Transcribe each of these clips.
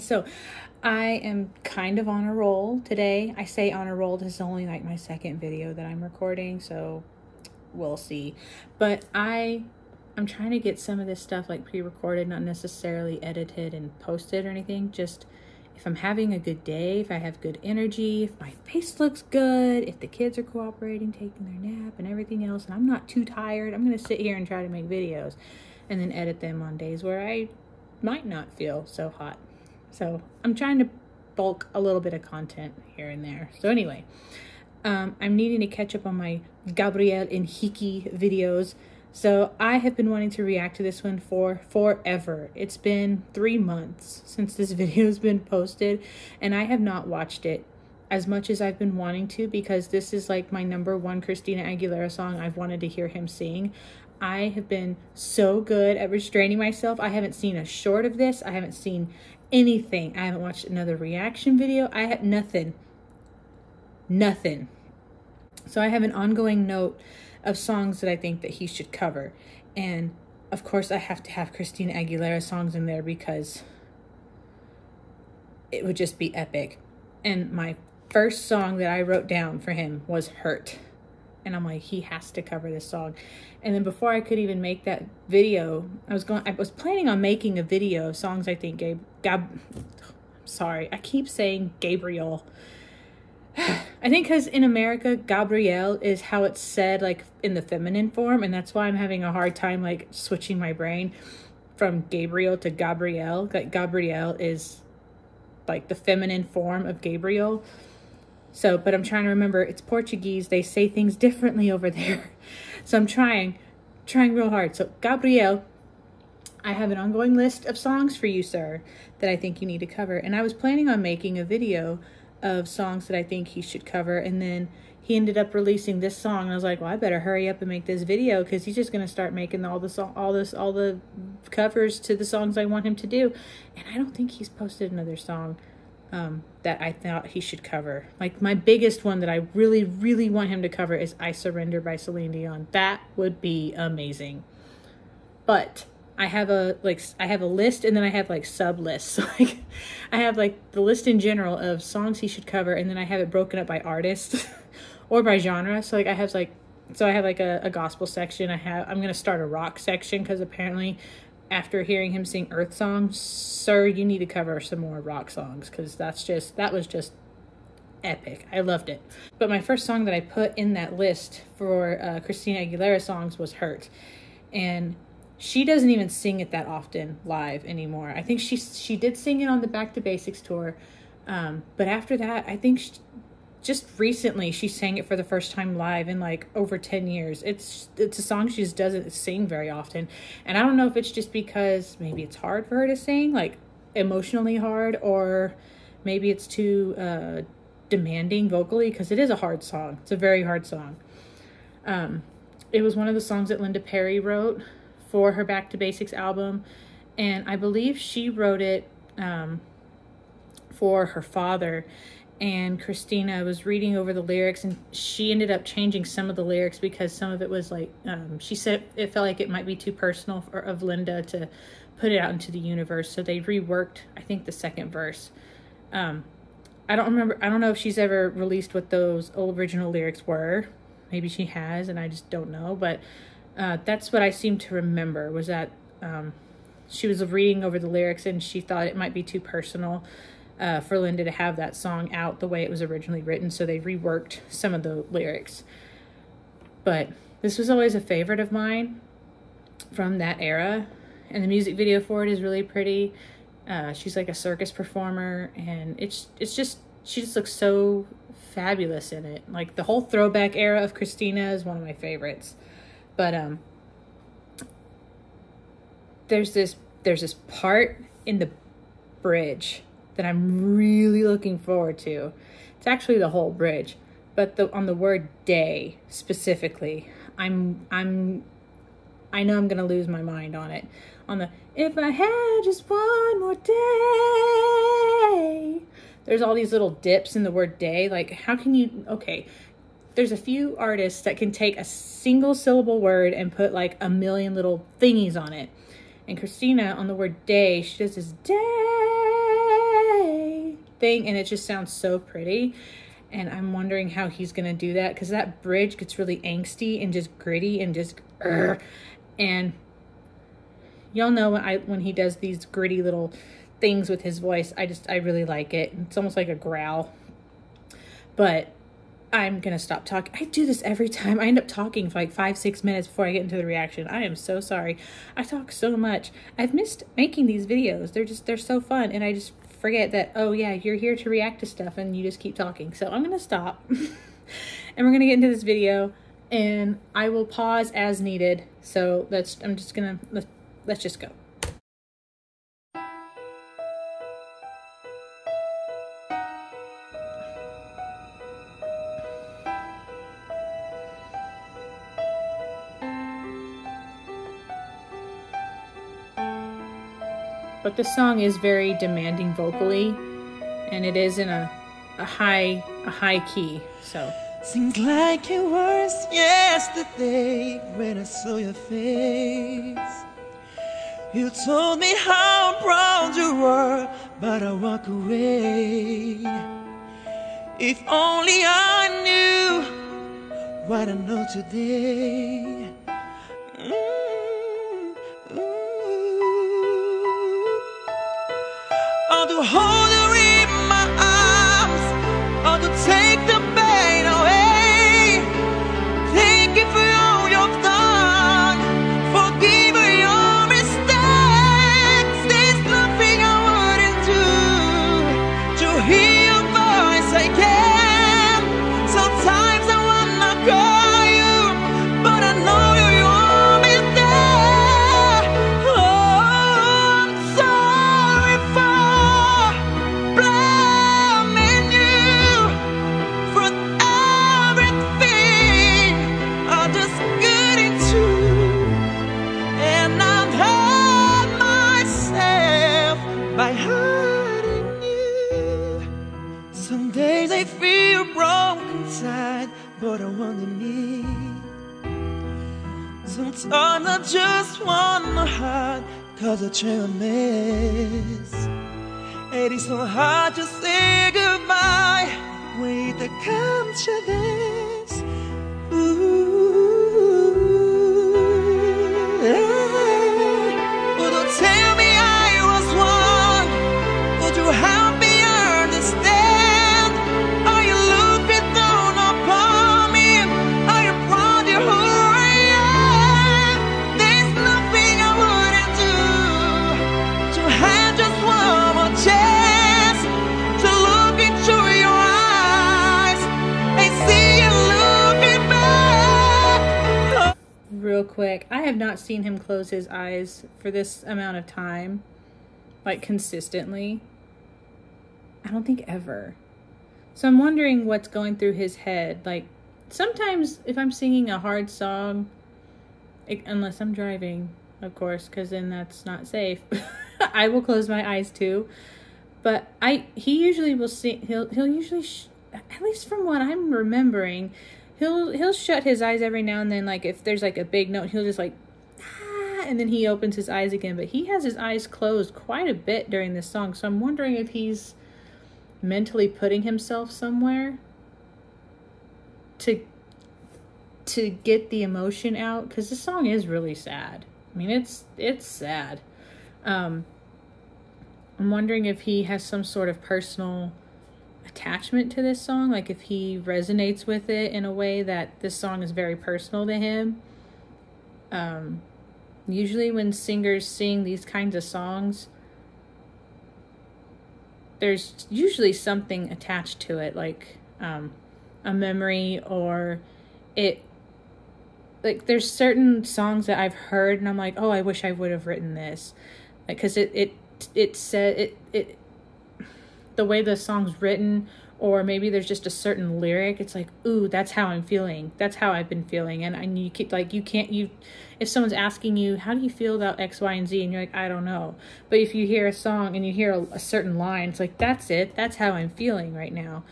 So I am kind of on a roll today. I say on a roll, this is only like my second video that I'm recording, so we'll see. But I'm trying to get some of this stuff like pre-recorded, not necessarily edited and posted or anything. Just if I'm having a good day, if I have good energy, if my face looks good, if the kids are cooperating, taking their nap and everything else, and I'm not too tired, I'm going to sit here and try to make videos and then edit them on days where I might not feel so hot. So I'm trying to bulk a little bit of content here and there. So anyway, I'm needing to catch up on my Gabriel Henrique videos. So I have been wanting to react to this one for forever. It's been 3 months since this video has been posted, and I have not watched it as much as I've been wanting to, because this is like my #1 Christina Aguilera song I've wanted to hear him sing. I have been so good at restraining myself. I haven't seen a short of this. I haven't seen anything. I haven't watched another reaction video. I had nothing. So I have an ongoing note of songs that I think that he should cover. And of course I have to have Christina Aguilera songs in there because it would just be epic. And my first song that I wrote down for him was Hurt. And I'm like, he has to cover this song. And then before I could even make that video, I was planning on making a video of songs I think sorry, I keep saying Gabriel. I think because in America, Gabriel is how it's said, like in the feminine form, and that's why I'm having a hard time like switching my brain from Gabriel to Gabrielle. Like Gabriel is like the feminine form of Gabriel. So, but I'm trying to remember, it's Portuguese. They say things differently over there. So I'm trying real hard. So Gabriel, I have an ongoing list of songs for you, sir, that I think you need to cover. And I was planning on making a video of songs that I think he should cover, and then he ended up releasing this song, and I was like, well, I better hurry up and make this video, because he's just going to start making all the covers to the songs I want him to do. And I don't think he's posted another song that I thought he should cover. Like my biggest one that I really want him to cover is I Surrender by Celine Dion. That would be amazing. But I have a list, and then I have like sub lists. So like I have like the list in general of songs he should cover, and then I have it broken up by artist or by genre. So like I have a gospel section. I'm gonna start a rock section, because apparently after hearing him sing Earth songs, sir, you need to cover some more rock songs, because that was just epic. I loved it. But my first song that I put in that list for Christina Aguilera songs was Hurt, and she doesn't even sing it that often live anymore. I think she did sing it on the Back to Basics tour, but after that, I think just recently she sang it for the first time live in like over 10 years. It's a song she just doesn't sing very often, and I don't know if it's just because maybe it's hard for her to sing, like emotionally hard, or maybe it's too demanding vocally, because it is a hard song. It's a very hard song. It was one of the songs that Linda Perry wrote for her Back to Basics album, and I believe she wrote it for her father. And Christina was reading over the lyrics, and she ended up changing some of the lyrics because some of it was like, she said it felt like it might be too personal of Linda to put it out into the universe. So they reworked, I think, the second verse. I don't know if she's ever released what those original lyrics were. Maybe she has, and I just don't know. But that's what I seem to remember, was that she was reading over the lyrics, and she thought it might be too personal for Linda to have that song out the way it was originally written, so they reworked some of the lyrics. But this was always a favorite of mine from that era, and the music video for it is really pretty. She's like a circus performer, and she just looks so fabulous in it. Like the whole throwback era of Christina is one of my favorites. But there's this part in the bridge that I'm really looking forward to. It's actually the whole bridge, but on the word day specifically, I know I'm gonna lose my mind on it. On the if I had just one more day. There's all these little dips in the word day. Like, how can you? Okay, there's a few artists that can take a single syllable word and put like a million little thingies on it. And Christina, on the word day, she does this day. thing, and it just sounds so pretty. And I'm wondering how he's gonna do that, because that bridge gets really angsty and just gritty and just and y'all know when he does these gritty little things with his voice, I really like it. It's almost like a growl. But I'm gonna stop talking. I do this every time. I end up talking for like 5-6 minutes before I get into the reaction. I am so sorry. I talk so much. I've missed making these videos. They're so fun, and I just forget that, oh yeah, you're here to react to stuff and you just keep talking. So I'm gonna stop and we're gonna get into this video, and I will pause as needed. So let's just go. But the song is very demanding vocally, and it is in a high key, so. Seems like it was yesterday when I saw your face. You told me how proud you were, but I walk away. If only I knew what I know today. Or to hold her in my arms, or to take the pain away. Thank you for all you've done, forgive your mistakes. There's nothing I wouldn't do to hear your voice again. Sometimes I wanna call you, but I know you're always there. Oh, I'm sorry for blaming you for everything I just get into, and I've hurt myself by hurting you. Some days I feel broken inside, but I want to me. Sometimes I just want my heart, cause I try a mess. It is so hard to say goodbye with the confidence. Would you tell me I was wrong? Would you help me understand? Are you looking down upon me? Are you proud of who I am? There's nothing I wouldn't do to have just one more chance to look into your eyes and see you looking back. Real quick, I have not seen him close his eyes for this amount of time, like consistently. I don't think ever. So I'm wondering what's going through his head. Like, sometimes if I'm singing a hard song, unless I'm driving, of course, because then that's not safe, I will close my eyes too. But he usually will sing. He'll usually, at least from what I'm remembering, he'll shut his eyes every now and then. Like if there's like a big note, he'll just like, and then he opens his eyes again. But he has his eyes closed quite a bit during this song. So I'm wondering if he's mentally putting himself somewhere to get the emotion out, because the song is really sad. I mean, it's sad. I'm wondering if he has some sort of personal attachment to this song, like if he resonates with it in a way that this song is very personal to him. Usually when singers sing these kinds of songs, there's usually something attached to it, like a memory, or it, like there's certain songs that I've heard and I'm like, oh, I wish I would have written this, like, because it said it the way the song's written, or maybe there's just a certain lyric, it's like, ooh, that's how I'm feeling, that's how I've been feeling. And you keep, like, if someone's asking you, how do you feel about X, Y, and Z, and you're like, I don't know. But if you hear a song and you hear a certain line, it's like, that's it, that's how I'm feeling right now.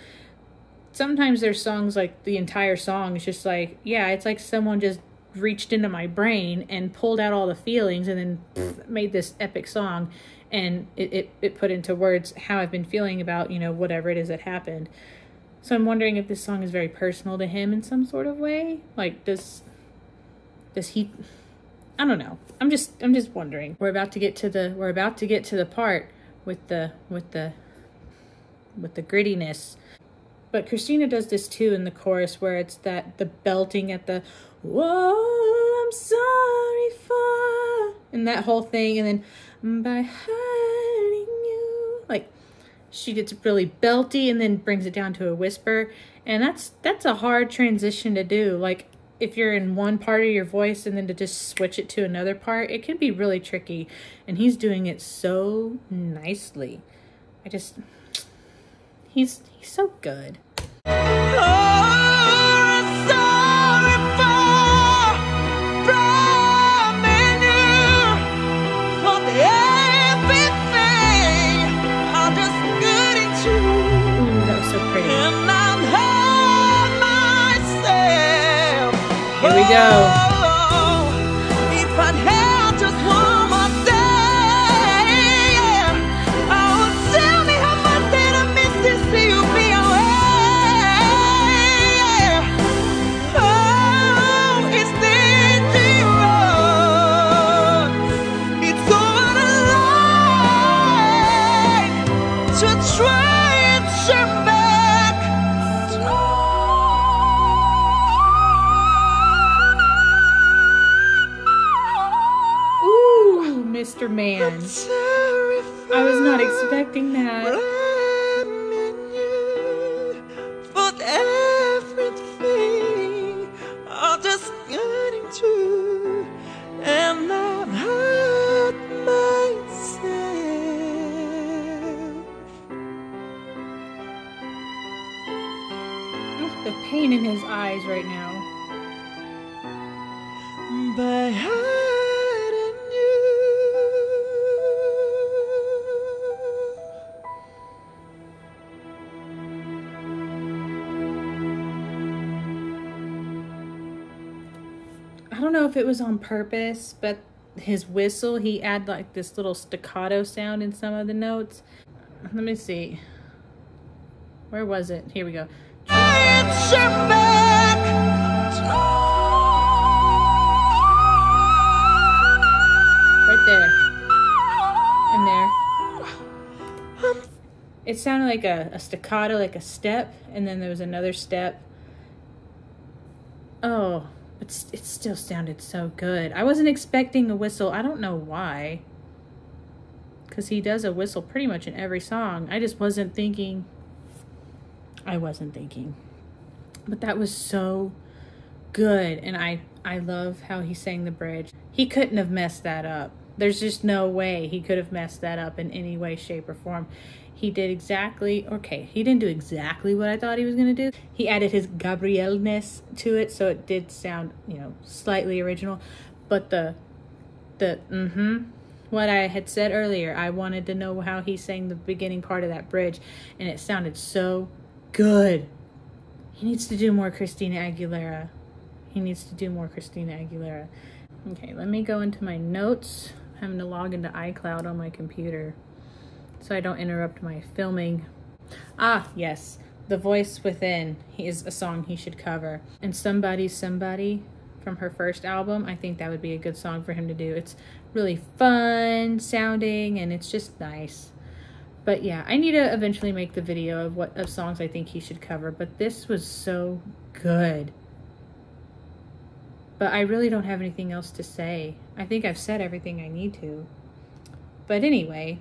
Sometimes there's songs like the entire song is just like, yeah, it's like someone just reached into my brain and pulled out all the feelings and then made this epic song. And it put into words how I've been feeling about, you know, whatever it is that happened. So I'm wondering if this song is very personal to him in some sort of way. Like, does he, I don't know. I'm just wondering. We're about to get to the part with the grittiness. But Christina does this too in the chorus, where it's the belting at the whoa, I'm sorry for, and that whole thing, and then by hurting you, like she gets really belty and then brings it down to a whisper, and that's a hard transition to do. Like if you're in one part of your voice and then to just switch it to another part, it can be really tricky, and he's doing it so nicely. He's so good. Here we go. If I'd had just one more day, oh, tell me how much did I miss to see you be away. Oh, it's dangerous. It's over the line to try and turn back. Mr. Man. I was not expecting that. For everything I'm just getting to, and I've hurt myself. Oh, the pain in his eyes right now. By I don't know if it was on purpose, but his whistle, he added like this little staccato sound in some of the notes. Let me see. Where was it? Here we go. Right there. And there. It sounded like a staccato, like a step, and then there was another step. Oh. But it still sounded so good. I wasn't expecting a whistle. I don't know why. Because he does a whistle pretty much in every song. I just wasn't thinking. But that was so good. And I love how he sang the bridge. He couldn't have messed that up. There's just no way he could have messed that up in any way, shape, or form. He did exactly, okay, he didn't do exactly what I thought he was going to do. He added his Gabriel-ness to it, so it did sound, you know, slightly original. But what I had said earlier, I wanted to know how he sang the beginning part of that bridge, and it sounded so good. He needs to do more Christina Aguilera. Okay, let me go into my notes. I'm having to log into iCloud on my computer so I don't interrupt my filming. Ah, yes. The Voice Within is a song he should cover. And Somebody's Somebody from her first album, I think that would be a good song for him to do. It's really fun sounding and it's just nice. But yeah, I need to eventually make the video of songs I think he should cover. But this was so good. But I really don't have anything else to say. I think I've said everything I need to. But anyway,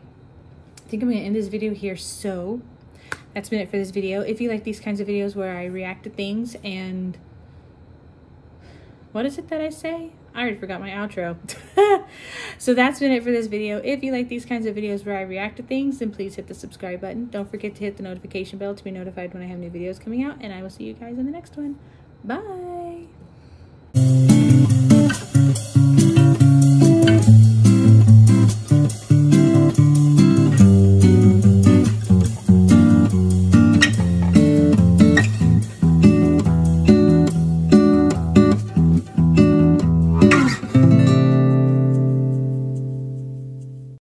I think I'm going to end this video here. So that's been it for this video. If you like these kinds of videos where I react to things and... what is it that I say? I already forgot my outro. So that's been it for this video. If you like these kinds of videos where I react to things, then please hit the subscribe button. Don't forget to hit the notification bell to be notified when I have new videos coming out. And I will see you guys in the next one. Bye.